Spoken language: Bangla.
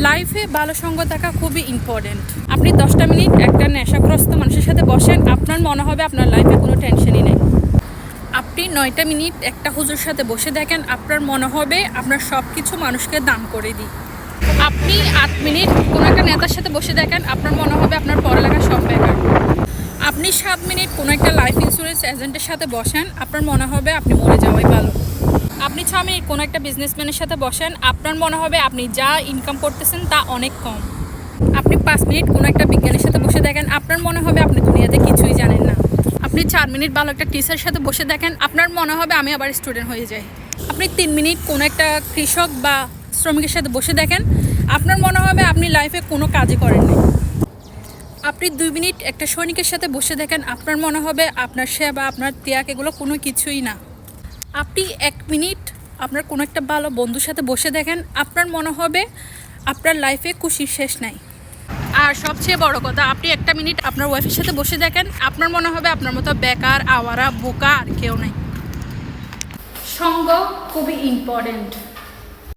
লাইফে ভালো সঙ্গ থাকা খুবই ইম্পর্টেন্ট। আপনি 10টা মিনিট একটা নেশাগ্রস্ত মানুষের সাথে বসেন, আপনার মনে হবে আপনার লাইফে কোনো টেনশনই নেই। আপনি 9টা মিনিট একটা হুজুর সাথে বসে দেখেন, আপনার মনে হবে আপনার সব কিছু মানুষকে দান করে দিই। আপনি 8 মিনিট কোনো একটা নেতার সাথে বসে দেখেন, আপনার মনে হবে আপনার পড়ালেখা সব বেকার। আপনি 7 মিনিট কোনো একটা লাইফ ইন্স্যুরেন্স এজেন্টের সাথে বসেন, আপনার মনে হবে আপনি মরে যাওয়াই ভালো। আপনি 6 মিনিট কোনো একটা বিজনেসম্যানের সাথে বসেন, আপনার মনে হবে আপনি যা ইনকাম করতেছেন তা অনেক কম। আপনি 5 মিনিট কোনো একটা বিজ্ঞানীর সাথে বসে দেখেন, আপনার মনে হবে আপনি দুনিয়াতে কিছুই জানেন না। আপনি 4 মিনিট ভালো একটা টিচারের সাথে বসে দেখেন, আপনার মনে হবে আমি আবার স্টুডেন্ট হয়ে যাই। আপনি 3 মিনিট কোনো একটা কৃষক বা শ্রমিকের সাথে বসে দেখেন, আপনার মনে হবে আপনি লাইফে কোনো কাজই করেননি। আপনি 2 মিনিট একটা সৈনিকের সাথে বসে দেখেন, আপনার মনে হবে আপনার সেবা, আপনার ত্যাগ এগুলো কোনো কিছুই না। আপনি 1 মিনিট আপনার কোনো একটা ভালো বন্ধুর সাথে বসে দেখেন, আপনার মনে হবে আপনার লাইফে খুশির শেষ নাই। আর সবচেয়ে বড় কথা, আপনি 1 মিনিট আপনার ওয়াইফের সাথে বসে দেখেন, আপনার মনে হবে আপনার মতো বেকার, আওয়ারা, বোকা আর কেউ নেই। সঙ্গ খুবই ইম্পর্টেন্ট।